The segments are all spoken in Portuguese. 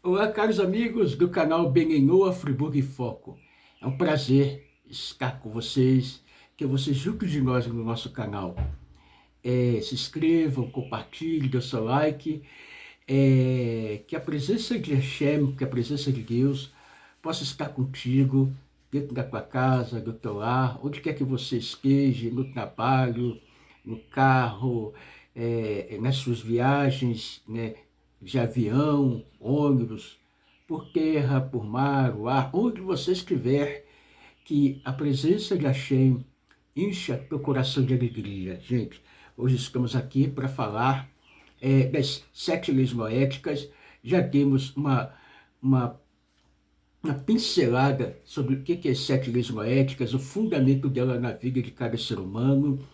Olá, caros amigos do canal Benenhoa Friburgo em Foco. É um prazer estar com vocês, que vocês juntos de nós no nosso canal. Se inscrevam, compartilhem, dê o seu like. Que a presença de Hashem, que a presença de Deus possa estar contigo, dentro da tua casa, do teu lar, onde quer que você esteja, no trabalho, no carro, nas suas viagens, né, de avião, ônibus, por terra, por mar, o ar, onde você estiver, que a presença de Hashem encha teu coração de alegria. Gente, hoje estamos aqui para falar das 7 leis noéticas. Já demos uma pincelada sobre o que é as 7 leis noéticas, o fundamento dela na vida de cada ser humano.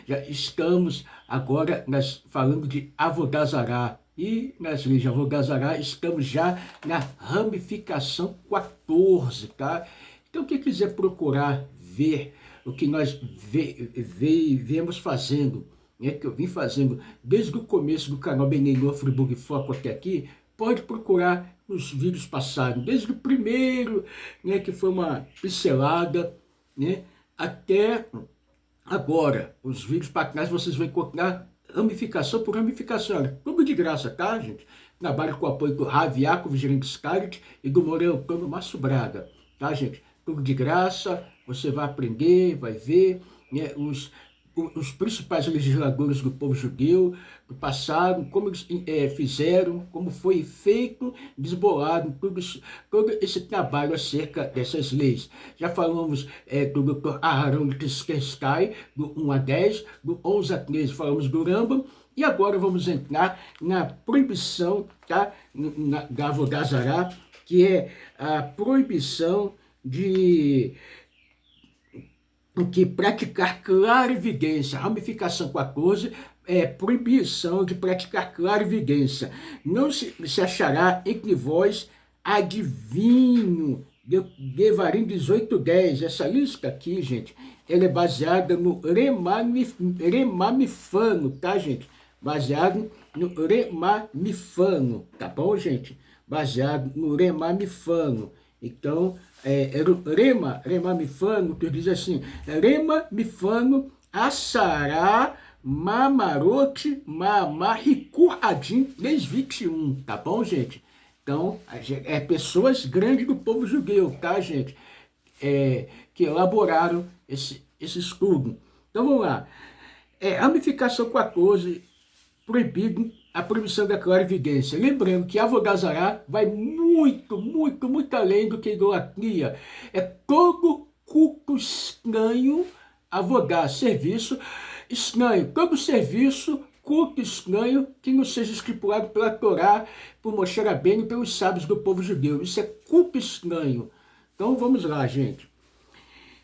Já estamos agora falando de Avodazará. E nas leis de Avodazará estamos já na ramificação 14, tá? Então, quem quiser procurar ver o que nós viemos fazendo, né, que eu vim fazendo desde o começo do canal Benenhoa Friburgo em Foco até aqui, pode procurar nos vídeos passados, desde o primeiro, né, que foi uma pincelada, né, até agora. Os vídeos para trás vocês vão encontrar ramificação por ramificação. Tudo de graça, tá, gente? Trabalho com o apoio do Ravi Yaakov Gerente Scarlett e do Morel Antônio Márcio Braga, tá, gente? Tudo de graça, você vai aprender, vai ver, né, os principais legisladores do povo judeu do passado, como eles fizeram, como foi feito, desbolado, todo esse trabalho acerca dessas leis. Já falamos do Dr. Aharon Tskensky, do 1 a 10, do 11 a 13, falamos do Rambam, e agora vamos entrar na proibição, tá, da Avodazará, que é a proibição de praticar clarividência. Ramificação 14 é proibição de praticar clarividência. Não se achará entre vós adivinho. Devarim 18:10. Essa lista aqui, gente, ela é baseada no Remamifano, tá, gente? Baseado no Remamifano, tá bom, gente? Baseado no Remamifano. Então, Rema Mifano, que diz assim, Rema Mifano, Assará, Mamarote, Mamarikur Adim, 3:21, tá bom, gente? Então, pessoas grandes do povo judeu, tá, gente? Que elaboraram esse estudo. Então, vamos lá. Ramificação 14, proibido a proibição da clarividência. Lembrando que Avodazará vai muito além do que idolatria. É todo culto estranho, avodar, serviço estranho, todo serviço, culto estranho que não seja estipulado pela Torá, por Moshe Rabbeinu e pelos sábios do povo judeu. Isso é culto estranho. Então vamos lá, gente.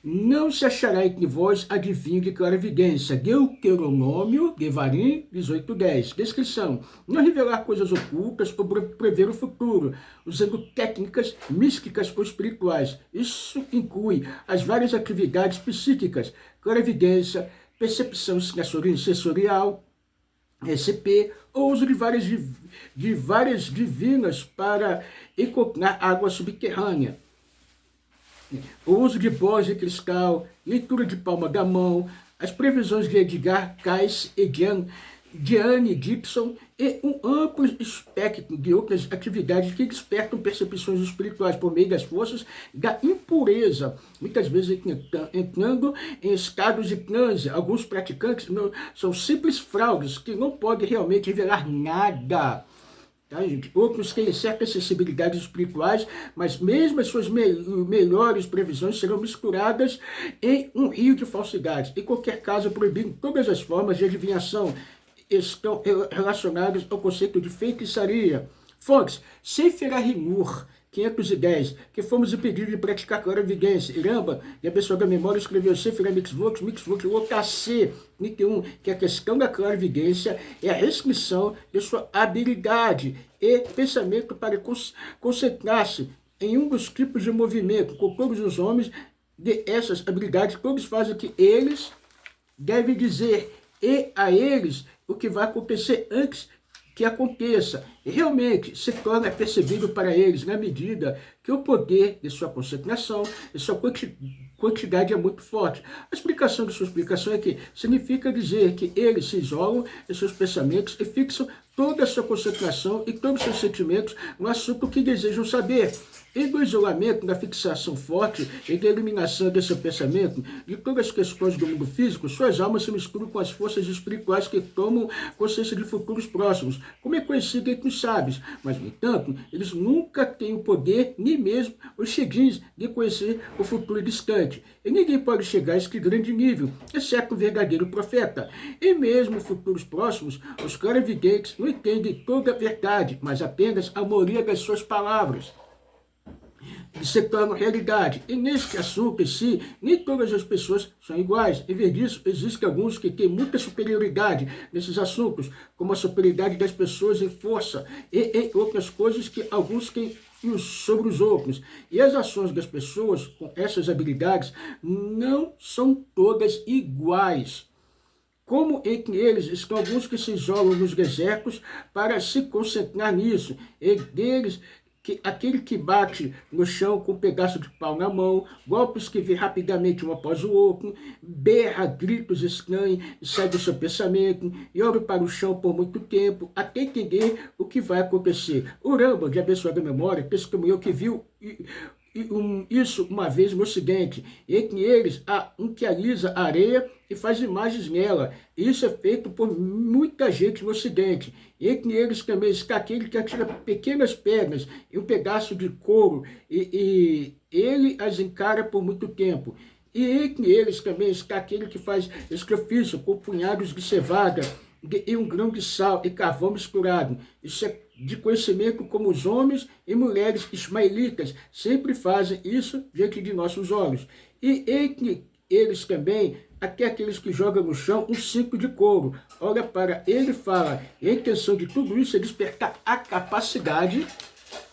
Não se achará entre vós adivinho de clarividência. Deuteronômio, Devarim 18:10. Descrição. Não revelar coisas ocultas ou prever o futuro, usando técnicas místicas ou espirituais. Isso inclui as várias atividades psíquicas, clarividência, percepção sensorial, SCP, ou uso de várias divinas para encontrar água subterrânea. O uso de bolas de cristal, leitura de palma da mão, as previsões de Edgar Cayce e Diane Gibson e um amplo espectro de outras atividades que despertam percepções espirituais por meio das forças da impureza, muitas vezes entrando em estados de transe. Alguns praticantes são simples fraudes que não podem realmente revelar nada. Tá, gente? Outros têm certas sensibilidades espirituais, mas mesmo as suas melhores previsões serão misturadas em um rio de falsidades. Em qualquer caso, proibindo todas as formas de adivinhação estão relacionadas ao conceito de feitiçaria. Fontes: Sefer HaHinur 510, que fomos impedidos de praticar clarividência. Iramba, e a pessoa da memória, escreveu Sefer HaMitzvot, Lokacê, 31, que a questão da clarividência é a restrição de sua habilidade e pensamento para concentrar-se em um dos tipos de movimento. Com todos os homens de essas habilidades, todos fazem o que eles devem dizer, e a eles o que vai acontecer antes que aconteça. E realmente se torna percebido para eles na medida que o poder de sua concentração, de sua quantidade é muito forte. A explicação de sua explicação é que significa dizer que eles se isolam em seus pensamentos e fixam toda a sua concentração e todos os seus sentimentos no assunto que desejam saber. E do isolamento, da fixação forte e da eliminação desse pensamento, de todas as questões do mundo físico, suas almas se misturam com as forças espirituais que tomam consciência de futuros próximos, como é conhecido entre os sábios. Mas, no entanto, eles nunca têm o poder, nem mesmo os chegins, de conhecer o futuro distante. E ninguém pode chegar a este grande nível, exceto o verdadeiro profeta. E mesmo futuros próximos, os clarividentes não entendem toda a verdade, mas apenas a maioria das suas palavras que se tornam realidade. E neste assunto em si, nem todas as pessoas são iguais. Em vez disso, existem alguns que têm muita superioridade nesses assuntos, como a superioridade das pessoas em força e em outras coisas que alguns têm sobre os outros. E as ações das pessoas com essas habilidades não são todas iguais. Como entre eles estão alguns que se isolam nos desertos para se concentrar nisso, e deles aquele que bate no chão com um pedaço de pau na mão, golpes que vê rapidamente um após o outro, berra, gritos estranhos, sai do seu pensamento, e olha para o chão por muito tempo, até entender o que vai acontecer. O Rambam, de abençoada memória, testemunhou que viu isso uma vez no Ocidente. Entre eles, há um que alisa a areia e faz imagens nela. Isso é feito por muita gente no Ocidente. Entre eles também está aquele que atira pequenas pedras e um pedaço de couro, e ele as encara por muito tempo. E entre eles também está aquele que faz este ofício com punhados de cevada e um grão de sal e carvão misturado. Isso é de conhecimento como os homens e mulheres ismaelitas sempre fazem isso diante de nossos olhos. E entre eles também, até aqueles que jogam no chão um cinto de couro. Olha para ele e fala, e a intenção de tudo isso é despertar a capacidade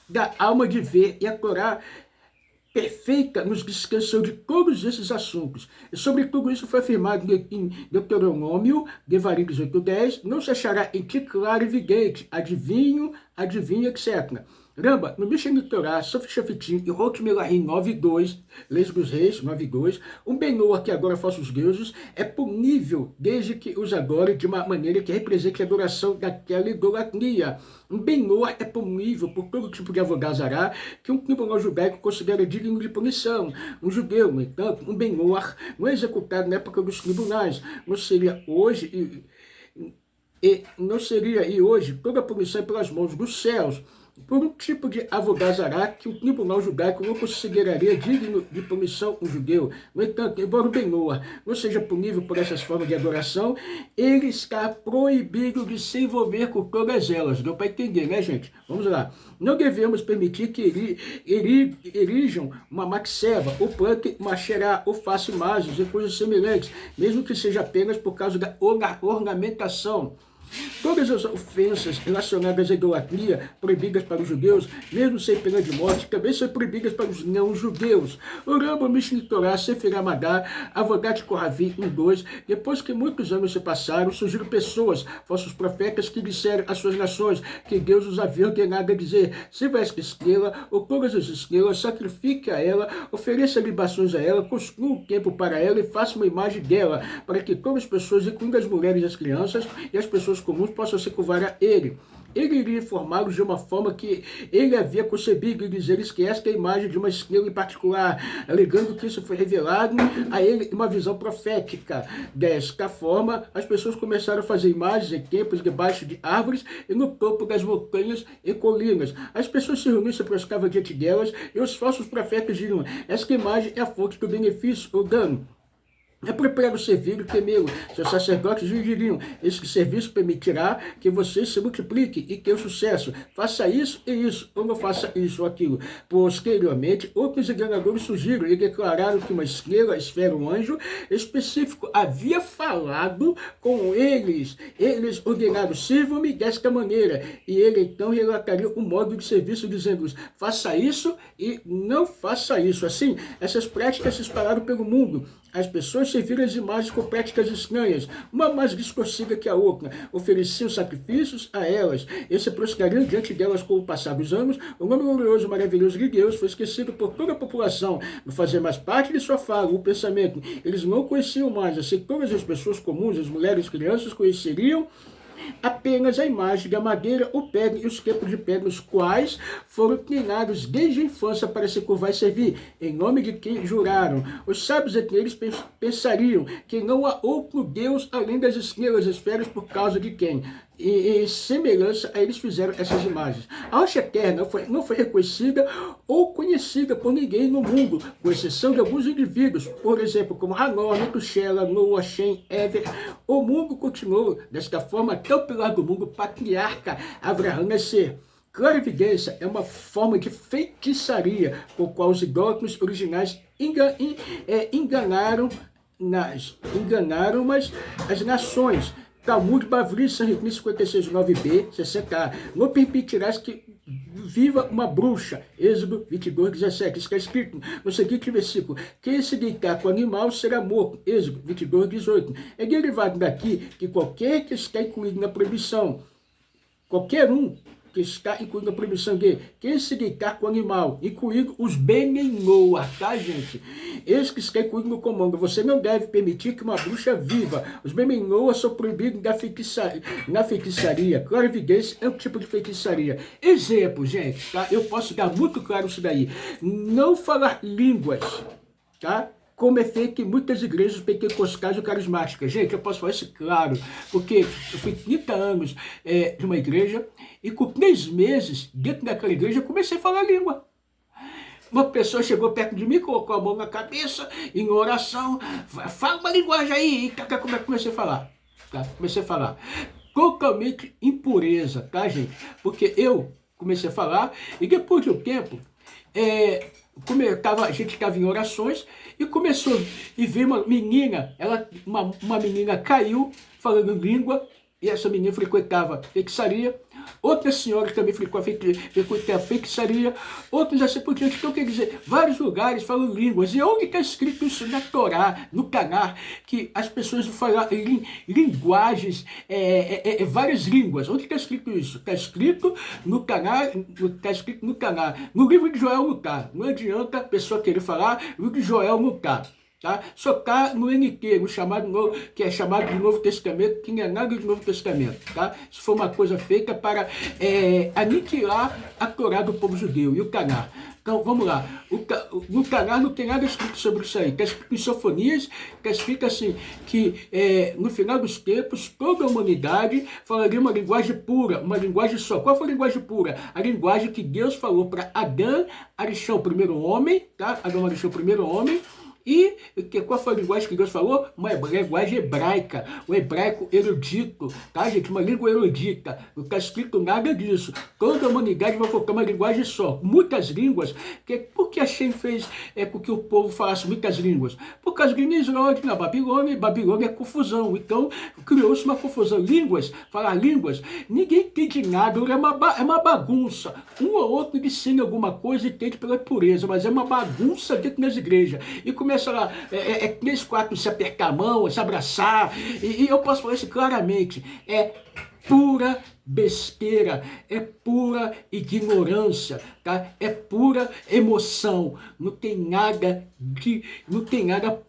da alma de ver e a Torá perfeita nos descansou de todos esses assuntos. E sobre tudo isso foi afirmado em Deuteronômio, Devarim 18:10, não se achará em ti claro e evidente, adivinho, etc. Ramba, no Mishneh Torah, Sof Shoftim e Hot Melahim 9:2, Leis dos Reis 9:2, um Ben-Noah que agora falsos deuses é punível desde que os adore de uma maneira que represente a adoração daquela idolatria. Um Ben-Noah é punível por todo tipo de avodazará que um tribunal judaico considera digno de punição. Um judeu, no entanto, um Ben-Noah não é executado na época dos tribunais, não seria hoje hoje toda a punição é pelas mãos dos céus, por um tipo de avodazará que o tribunal judaico não consideraria digno de punição um judeu. No entanto, embora o Ben-Noah não seja punível por essas formas de adoração, ele está proibido de se envolver com todas elas. Deu para entender, né, gente? Vamos lá. Não devemos permitir que erijam uma maxeva, ou plantem uma xerá, ou façam imagens e coisas semelhantes, mesmo que seja apenas por causa da ornamentação. Todas as ofensas relacionadas à idolatria proibidas para os judeus, mesmo sem pena de morte, também são proibidas para os não-judeus. O Rambam, Mishneh Torah, Sefer Hamadá, Avodat Kohavim 1:2, depois que muitos anos se passaram, surgiram pessoas, falsos profetas, que disseram às suas nações que Deus os havia ordenado a dizer, se vai esta estrela, ou todas as estrelas, sacrifique a ela, ofereça libações a ela, construa um templo para ela e faça uma imagem dela, para que todas as pessoas, incluindo as mulheres e as crianças, e as pessoas comuns possam se curvar a ele. Ele iria informá-los de uma forma que ele havia concebido e dizer-lhes que esta é a imagem de uma estrela em particular, alegando que isso foi revelado a ele em uma visão profética. Desta forma, as pessoas começaram a fazer imagens em templos debaixo de árvores e no topo das montanhas e colinas. As pessoas se reuniam e se prostravam diante delas e os falsos profetas diziam, esta imagem é a fonte do benefício ou dano. É propriedade servir e temê-lo. Seus sacerdotes lhe diriam, esse serviço permitirá que você se multiplique e tenha sucesso. Faça isso e isso, ou não faça isso ou aquilo. Posteriormente, outros enganadores surgiram e declararam que uma estrela, esfera, um anjo específico havia falado com eles. Eles ordenaram, sirvam-me desta maneira. E ele então relataria o modo de serviço, dizendo-lhes, faça isso e não faça isso. Assim, essas práticas se espalharam pelo mundo. As pessoas serviram as imagens com práticas estranhas, uma mais distorcida que a outra. Ofereciam sacrifícios a elas e se prostrariam diante delas com o passar dos anos. O nome glorioso e maravilhoso de Deus foi esquecido por toda a população. Não fazia mais parte de sua fala, o pensamento. Eles não conheciam mais, assim todas as pessoas comuns, as mulheres e crianças conheceriam apenas a imagem da madeira, o pedra e os tempos de pedra, os quais foram treinados desde a infância para se curvar e servir, em nome de quem juraram. Os sábios entre eles pensariam que não há outro Deus além das estrelas, esferas, por causa de quem? Em semelhança a eles fizeram essas imagens. A rocha eterna não foi reconhecida ou conhecida por ninguém no mundo, com exceção de alguns indivíduos, por exemplo, como Hanor, Metushela, Noah, Shem, Ever. O mundo continuou desta forma até o pilar do mundo, patriarca Abraão nascer. Clarividência é uma forma de feitiçaria com a qual os idólatras originais enganaram as nações. Talmud Bavli, Sanhedrin 56, 9b, 60a. Não permitirás que viva uma bruxa. Êxodo 22, 17. Está escrito no seguinte versículo: quem se deitar com o animal será morto. Êxodo 22, 18. É derivado daqui que qualquer que está incluído na proibição, qualquer um que está incluído na proibição de quem se deitar com o animal, incluindo os Benenoa, tá, gente? Esse que está incluído no comando, você não deve permitir que uma bruxa viva. Os Benenoa são proibidos na feitiçaria. Clarividência é um tipo de feitiçaria. Exemplo, gente, tá? Eu posso dar muito claro isso daí. Não falar línguas, tá? Como é feito em muitas igrejas pentecostais ou carismáticas. Gente, eu posso falar isso claro, porque eu fui 30 anos de uma igreja e com 3 meses, dentro daquela igreja, eu comecei a falar língua. Uma pessoa chegou perto de mim, colocou a mão na cabeça, em oração, fala uma linguagem aí, e como é que comecei a falar? Tá? Comecei a falar. Totalmente impureza, tá, gente? Porque eu comecei a falar e depois de um tempo, a gente estava em orações e começou e veio uma menina, uma menina caiu falando língua, e essa menina frequentava feitiçaria. Outra senhora também frequentava feitiçaria, outros assim por diante. Então, quer dizer, vários lugares falam línguas. E onde está escrito isso na Torá, no Tanar, que as pessoas falam linguagens, várias línguas? Onde está escrito isso? Está escrito no Tanar, no livro de Joel não está. Não adianta a pessoa querer falar, o livro de Joel não está. Tá? Só está no NT, que é chamado de Novo Testamento, que não é nada de Novo Testamento. Tá? Isso foi uma coisa feita para aniquilar a Torá do povo judeu e o Tanar. Então, vamos lá. No Tanar não tem nada escrito sobre isso aí. Está escrito em Sofonias, está escrito assim, que no final dos tempos, toda a humanidade falaria uma linguagem pura, uma linguagem só. Qual foi a linguagem pura? A linguagem que Deus falou para Adão, Arishão, o primeiro homem, tá? Adão, Arishão, o primeiro homem. E qual foi a linguagem que Deus falou? Uma linguagem hebraica, o hebraico erudito, tá, gente? Uma língua erudita. Não está escrito nada disso. Toda a humanidade vai colocar uma linguagem só. Muitas línguas. Por que Hashem fez com que o povo falasse muitas línguas? Porque as línguas na Babilônia, e Babilônia é confusão. Então, criou-se uma confusão. Línguas, falar línguas, ninguém entende nada, é uma bagunça. Um ou outro ensina alguma coisa e entende pela pureza, mas é uma bagunça dentro das igrejas. E começa lá, 3, 4, se apertar a mão, se abraçar, e eu posso falar isso claramente, é pura besteira, é pura ignorância, tá? É pura emoção, não tem nada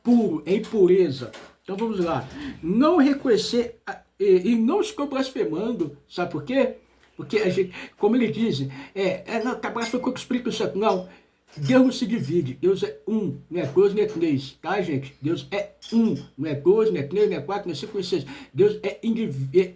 puro, é impureza. Então vamos lá, não reconhecer e não estou blasfemando, sabe por quê? Porque a gente, como ele diz, não, tá blasfemando contra o Espírito Santo, não. Deus não se divide, Deus é um, não é 2, não é 3, tá, gente? Deus é um, não é 2, não é 3, não é 4, não é 5, não é 6. Deus é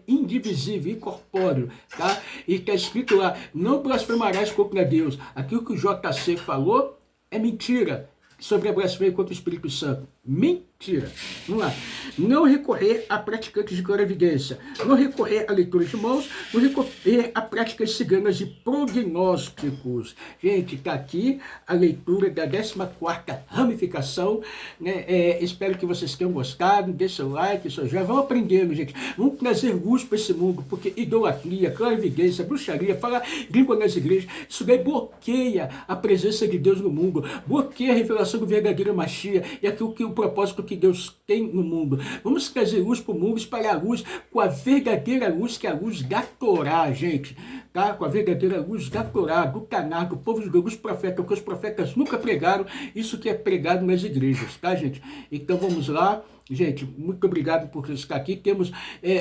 indivisível, incorpóreo, tá? E está escrito lá, não blasfemarás contra Deus. Aquilo que o JC falou é mentira sobre a blasfêmia contra o Espírito Santo. Mentira. Vamos lá. Não recorrer a praticantes de clarividência. Não recorrer a leitura de mãos. Não recorrer a práticas ciganas de prognósticos. Gente, está aqui a leitura da 14ª ramificação. Né? Espero que vocês tenham gostado. Deixa o like, seu joinha. Vamos aprendendo, gente. Vamos trazer luz para esse mundo. Porque idolatria, clarividência, bruxaria, falar língua nas igrejas, isso daí bloqueia a presença de Deus no mundo. Bloqueia a revelação do verdadeiro Mashiach. E aquilo que o propósito que Deus tem no mundo. Vamos trazer luz para o mundo, espalhar a luz com a verdadeira luz, que é a luz da Torá, gente. Tá? Com a verdadeira luz da Torá, do Tanar, do povo de Deus, dos profetas, que os profetas nunca pregaram, isso que é pregado nas igrejas, tá, gente? Então vamos lá. Gente, muito obrigado por estar aqui. Temos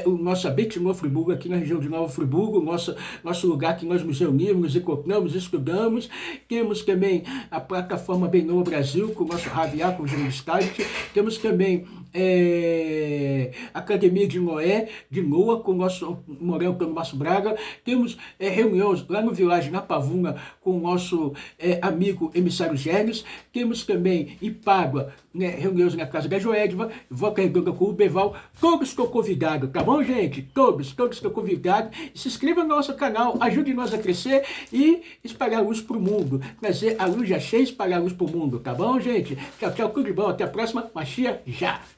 o nosso Beit Novo Friburgo, aqui na região de Nova Friburgo, nosso lugar que nós nos reunimos, encontramos, estudamos. Temos também a plataforma Bem Novo Brasil, com o nosso Raviá, com o Start. Temos também a Academia de Noa, com o nosso Morel, com o nosso Braga. Temos reuniões lá no Village, na Pavuna, com o nosso amigo emissário Gênesis. Temos também em Pádua, né, reuniões na casa da Joedva, Voca Redonda com o Beval. Todos estão convidados, tá bom, gente? Todos estão convidados. Se inscreva no nosso canal, ajude nós a crescer e espalhar a luz para o mundo. Trazer a luz já cheia e espalhar a luz para o mundo, tá bom, gente? Tchau, tchau, tudo de bom. Até a próxima. Machia já!